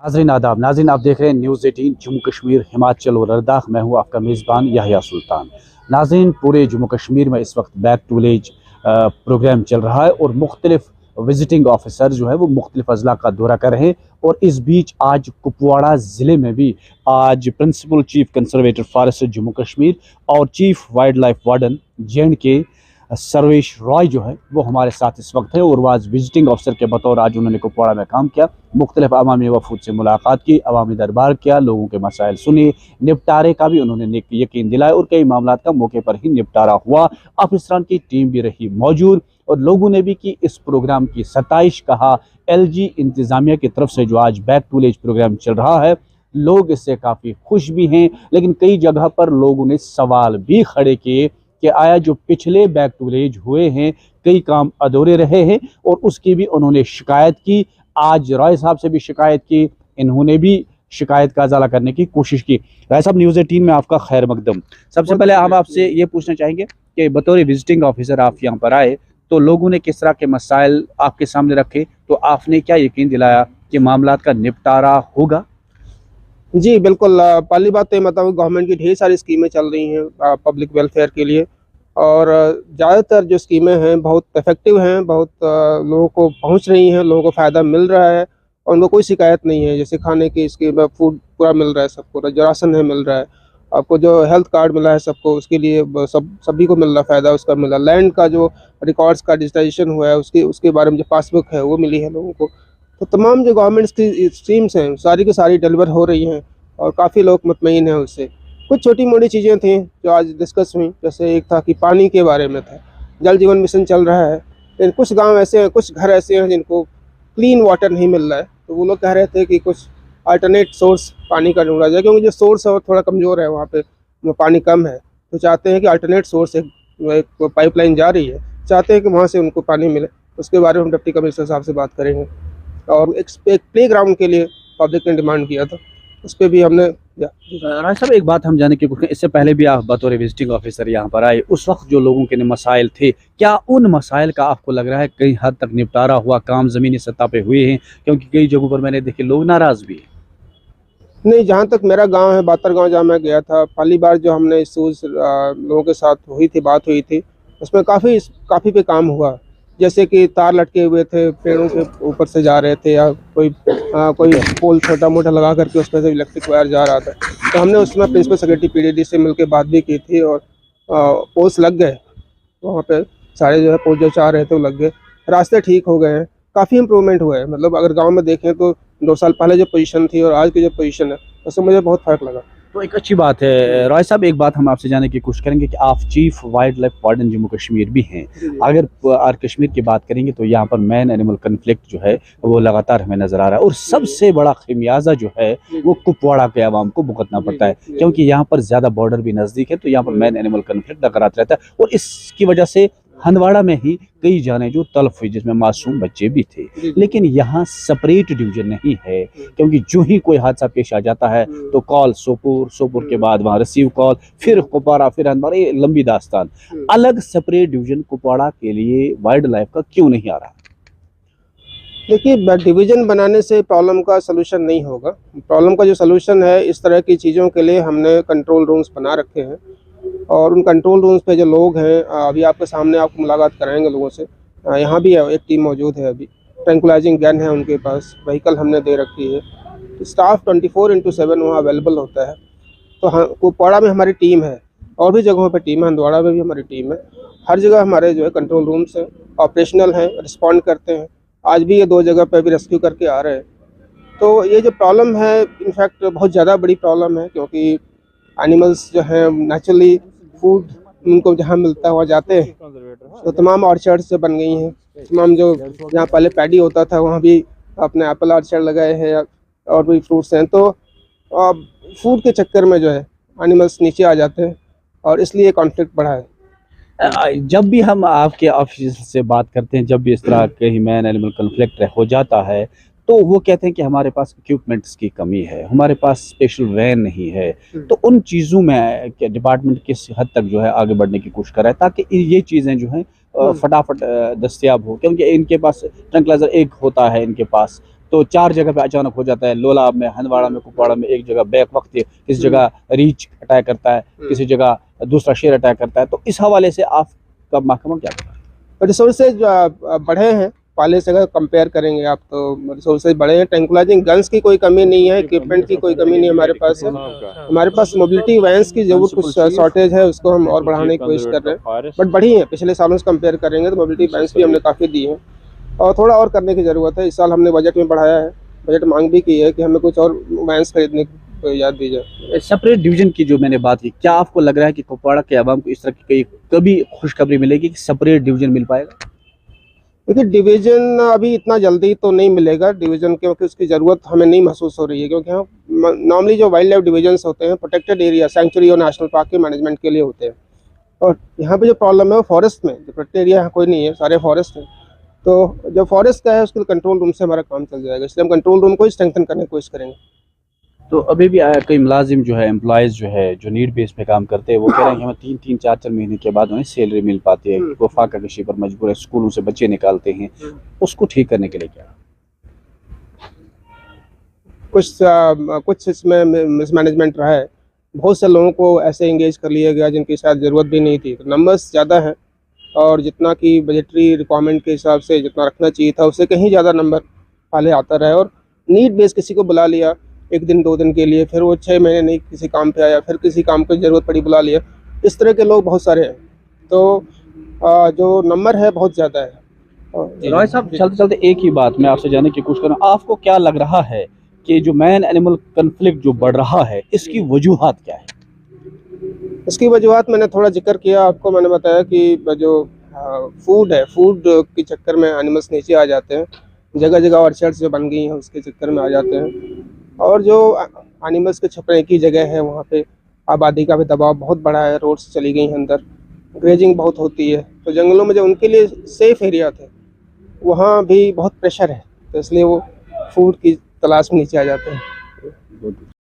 नाज़रीन आदाब। नाज़रीन आप देख रहे हैं न्यूज़ 18 जम्मू कश्मीर, हिमाचल और लद्दाख। मैं हूं आपका मेज़बान याहिया सुल्तान। नाज़रीन पूरे जम्मू कश्मीर में इस वक्त बैक टू विलेज प्रोग्राम चल रहा है और मुख्तलिफ विजिटिंग ऑफिसर जो है वो मुख्तलिफ अजला का दौरा कर रहे हैं। और इस बीच आज कुपवाड़ा ज़िले में भी आज principal chief conservator forest Jammu Kashmir और chief wildlife warden JND के सर्वेश रॉय जो है वो हमारे साथ इस वक्त है और वो आज विजिटिंग ऑफिसर के बतौर आज उन्होंने कुपवाड़ा में काम किया। मुख्तलिफ अवामी वफूद से मुलाकात की, अवामी दरबार किया, लोगों के मसाइल सुने, निपटारे का भी उन्होंने यकीन दिलाया और कई मामला का मौके पर ही निपटारा हुआ। अफसरान की टीम भी रही मौजूद और लोगों ने भी की इस प्रोग्राम की सताइश। कहा LG इंतज़ामिया की तरफ से जो आज बैक टू विलेज प्रोग्राम चल रहा है लोग इससे काफ़ी खुश भी हैं, लेकिन कई जगह पर लोगों ने सवाल भी खड़े किए कि आया जो पिछले बैक टू विलेज हुए हैं कई काम अधूरे रहे हैं और उसकी भी उन्होंने शिकायत की। आज रॉय साहब से भी शिकायत की, इन्होंने भी शिकायत का अजाला करने की कोशिश की। रॉय साहब न्यूज़ 18 में आपका खैर मकदम। सबसे पहले हम आपसे ये पूछना चाहेंगे कि बतौर विजिटिंग ऑफिसर आप यहाँ पर आए तो लोगों ने किस तरह के मसाइल आपके सामने रखे, तो आपने क्या यकीन दिलाया कि मामला का निपटारा होगा? जी बिल्कुल। पहली बात तो ये मतलब गवर्नमेंट की ढेर सारी स्कीमें चल रही हैं पब्लिक वेलफेयर के लिए और ज़्यादातर जो स्कीमें हैं बहुत इफ़ेक्टिव हैं, बहुत लोगों को पहुंच रही हैं, लोगों को फ़ायदा मिल रहा है और उनको कोई शिकायत नहीं है। जैसे खाने की स्कीम, फूड पूरा मिल रहा है सबको, जो राशन है मिल रहा है आपको, जो हेल्थ कार्ड मिला है सबको उसके लिए सभी को मिल रहा फ़ायदा उसका मिला। लैंड का जो रिकॉर्ड्स का डिजिटाइजेशन हुआ है उसके बारे में जो पासबुक है वो मिली है लोगों को। तो तमाम जो गवर्नमेंट की स्कीम्स हैं सारी की सारी डिलीवर हो रही हैं और काफ़ी लोग मुतमईन हैं उससे। कुछ छोटी मोटी चीज़ें थी जो आज डिस्कस हुई, जैसे एक था कि पानी के बारे में था, जल जीवन मिशन चल रहा है लेकिन कुछ गांव ऐसे हैं, कुछ घर ऐसे हैं जिनको क्लीन वाटर नहीं मिल रहा है। तो वो लोग कह रहे थे कि कुछ अल्टरनेट सोर्स पानी का ढूंढा जाए, क्योंकि जो सोर्स है वो थोड़ा कमज़ोर है, वहाँ पे वो पानी कम है। तो चाहते हैं कि अल्टरनेट सोर्स एक पाइपलाइन जा रही है, चाहते हैं कि वहाँ से उनको पानी मिले। उसके बारे में हम डिप्टी कमिश्नर साहब से बात करेंगे। और एक प्ले ग्राउंड के लिए पब्लिक ने डिमांड किया था, उस पर भी हमने राज साहब एक बात हम जाने की कोशिश, इससे पहले भी आप बतौर विजिटिंग ऑफिसर यहाँ पर आए, उस वक्त जो लोगों के मसाइल थे क्या उन मसाइल का आपको लग रहा है कई हद तक निपटारा हुआ, काम ज़मीनी सतह पे हुए हैं? क्योंकि कई जगहों पर मैंने देखे लोग नाराज़ भी हैं। नहीं, जहाँ तक मेरा गांव है बातर गांव, जहाँ मैं गया था पहली बार जो हमने इशूज़ लोगों के साथ बात हुई थी, उसमें काफ़ी पे काम हुआ। जैसे कि तार लटके हुए थे, पेड़ों के ऊपर से जा रहे थे, या कोई पोल छोटा मोटा लगा करके उस पर से इलेक्ट्रिक वायर जा रहा था। तो हमने उसमें प्रिंसिपल सेक्रेटरी PDD से मिलकर बात भी की थी और पोल्स लग गए वहाँ पे, सारे जो है पोल जो चाह रहे थे वो लग गए, रास्ते ठीक हो गए हैं, काफ़ी इम्प्रूवमेंट हुआ है। मतलब अगर गांव में देखें तो 2 साल पहले जो पोजीशन थी और आज की जो पोजीशन है उसमें मुझे बहुत फ़र्क लगा। तो एक अच्छी बात है। रॉय साहब एक बात हम आपसे जानने की कोशिश करेंगे कि आप chief wildlife warden Jammu Kashmir भी हैं। अगर आर कश्मीर की बात करेंगे तो यहाँ पर मैन एनिमल कन्फ्लिक्ट जो है वो लगातार हमें नजर आ रहा है और सबसे बड़ा खमियाजा जो है वो कुपवाड़ा के आवाम को भुगतना पड़ता है, क्योंकि यहाँ पर ज़्यादा बॉर्डर भी नज़दीक है। तो यहाँ पर मैन एनिमल कन्फ्लिक्ट बरकरार रहता है और इसकी वजह से हंदवाड़ा में ही कई जाने जो तल्फ हुई, जिसमें मासूम बच्चे भी थे। लेकिन यहाँ सेपरेट डिवीजन नहीं है, क्योंकि जो ही कोई हादसा पेश आ जाता है तो कॉल सोपुर के बाद वहाँ रिसीव कॉल, फिर कुपवाड़ा, फिर हंदवाड़ा, ये लंबी दास्तान। अलग सेपरेट डिवीजन कुपवाड़ा के लिए वाइल्ड लाइफ का क्यों नहीं आ रहा? देखिए, डिवीज़न बनाने से प्रॉब्लम का सलूशन नहीं होगा। प्रॉब्लम का जो सलूशन है, इस तरह की चीज़ों के लिए हमने कंट्रोल रूम्स बना रखे हैं और उन कंट्रोल रूम्स पे जो लोग हैं, अभी आपके सामने आपको मुलाकात कराएंगे लोगों से। यहाँ भी एक टीम मौजूद है, अभी ट्रैंकुलाइजिंग गन है उनके पास, व्हीकल हमने दे रखी है, तो स्टाफ 24/7 वहाँ अवेलेबल होता है। तो हाँ, कुपवाड़ा में हमारी टीम है और भी जगहों पर टीम है, हंदवाड़ा में भी हमारी टीम है। हर जगह हमारे जो है कंट्रोल रूम्स हैं, ऑपरेशनल हैं, रिस्पॉन्ड करते हैं। आज भी ये 2 जगह पर भी रेस्क्यू करके आ रहे हैं। तो ये जो प्रॉब्लम है इनफैक्ट बहुत ज़्यादा बड़ी प्रॉब्लम है, क्योंकि एनिमल्स जो हैं नेचुरली फूड उनको जहाँ मिलता है वहाँ जाते हैं। तो तमाम ऑर्चर्ड्स जो बन गई हैं, तमाम जो जहाँ पहले पैडी होता था वहाँ भी अपने एप्पल ऑर्चर्ड लगाए हैं और भी फ्रूट्स हैं। तो फूड के चक्कर में जो है एनिमल्स नीचे आ जाते हैं और इसलिए कॉन्फ्लिक्ट बढ़ा है। जब भी हम आपके ऑफिस से बात करते हैं, जब भी इस तरह कहीं मैन एनिमल कन्फ्लिक्ट हो जाता है तो वो कहते हैं कि हमारे पास इक्विपमेंट्स की कमी है, हमारे पास स्पेशल वैन नहीं है। तो उन चीज़ों में डिपार्टमेंट किस हद तक जो है आगे बढ़ने की कोशिश कर रहा है ताकि ये चीज़ें जो हैं फटाफट दस्तयाब हो, क्योंकि इनके पास ट्रंकलाइजर एक होता है इनके पास, तो 4 जगह पे अचानक हो जाता है, लोलाब में, हंदवाड़ा में, कुपवाड़ा में, एक जगह बैक वक्त, किसी जगह रीच अटैक करता है, किसी जगह दूसरा शेर अटैक करता है। तो इस हवाले से आपका महकमा क्या कहता है? रिसोर्सेज बढ़े हैं पहले से, अगर कंपेयर करेंगे आप तो रिसोर्सेज बढ़े हैं। ट्रैंकुलाइजिंग गन्स की कोई कमी नहीं है, इक्विपमेंट की कोई कमी नहीं हमारे पास है। हमारे पास मोबिलिटी वैन्स की जरूर कुछ शॉर्टेज है, उसको हम और बढ़ाने की कोशिश कर रहे हैं, बट बढ़ी है। पिछले सालों से कंपेयर करेंगे तो मोबिलिटी वैन्स भी हमने काफ़ी दी है और थोड़ा और करने की ज़रूरत है। इस साल हमने बजट में बढ़ाया है, बजट मांग भी की है कि हमें कुछ और वैन्स खरीदने की याद दी जाए। सेपरेट डिवीजन की जो मैंने बात की, क्या आपको लग रहा है कि कुपवाड़ा के अवाम को इस तरह की कभी खुशखबरी मिलेगी कि सेपरेट डिवीजन मिल पाएगा? देखिए, डिवीज़न अभी इतना जल्दी तो नहीं मिलेगा डिवीज़न, क्योंकि उसकी ज़रूरत हमें नहीं महसूस हो रही है। क्योंकि हम नॉर्मली जो वाइल्ड लाइफ डिवीजन्स होते हैं प्रोटेक्टेड एरिया, सेंचुरी और नेशनल पार्क के मैनेजमेंट के लिए होते हैं, और यहाँ पे जो प्रॉब्लम है वो फॉरेस्ट में, जो प्रोटेक्टेड एरिया यहाँ कोई नहीं है, सारे फॉरेस्ट हैं। तो जो फॉरेस्ट का है उसके कंट्रोल रूम से हमारा काम चल जाएगा, इसलिए हम कंट्रोल रूम को ही स्ट्रेंथन करने की कोशिश करेंगे। तो अभी भी कई मुलाजिम जो है, एम्प्लॉयज़ जो है, जो नीड बेस पे काम करते हैं, वो कह रहे हैं कि हमें 3-3, 4-4 महीने के बाद उन्हें सैलरी मिल पाती है, वो फाका कशी पर मजबूर है, स्कूलों से बच्चे निकालते हैं। उसको ठीक करने के लिए क्या? कुछ इसमें मिसमैनेजमेंट रहा है, बहुत से लोगों को ऐसे एंगेज कर लिया गया जिनकी शायद ज़रूरत भी नहीं थी। तो नंबर्स ज़्यादा हैं और जितना कि बजटरी रिक्वायरमेंट के हिसाब से जितना रखना चाहिए था उससे कहीं ज़्यादा नंबर पहले आता रहा है। और नीड बेस किसी को बुला लिया 1 दिन 2 दिन के लिए, फिर वो 6 महीने नहीं किसी काम पे आया, फिर किसी काम की ज़रूरत पड़ी बुला लिया, इस तरह के लोग बहुत सारे हैं। तो जो नंबर है बहुत ज़्यादा है। रॉय साहब, चलते चलते एक ही बात मैं आपसे जानने की कोशिश करूँ, आपको क्या लग रहा है कि जो मैन एनिमल कन्फ्लिक्ट जो बढ़ रहा है, इसकी वजूहात क्या है? इसकी वजूहात मैंने थोड़ा जिक्र किया आपको, मैंने बताया कि जो फूड है, फूड के चक्कर में एनिमल्स नीचे आ जाते हैं, जगह जगह ऑर्चर्ड्स जो बन गई हैं उसके चक्कर में आ जाते हैं, और जो एनिमल्स के छुपने की जगह है वहाँ पे आबादी का भी दबाव बहुत बड़ा है, रोड्स चली गई हैं अंदर, ग्रेजिंग बहुत होती है। तो जंगलों में जो उनके लिए सेफ एरिया थे वहाँ भी बहुत प्रेशर है, तो इसलिए वो फूड की तलाश में नीचे आ जाते हैं।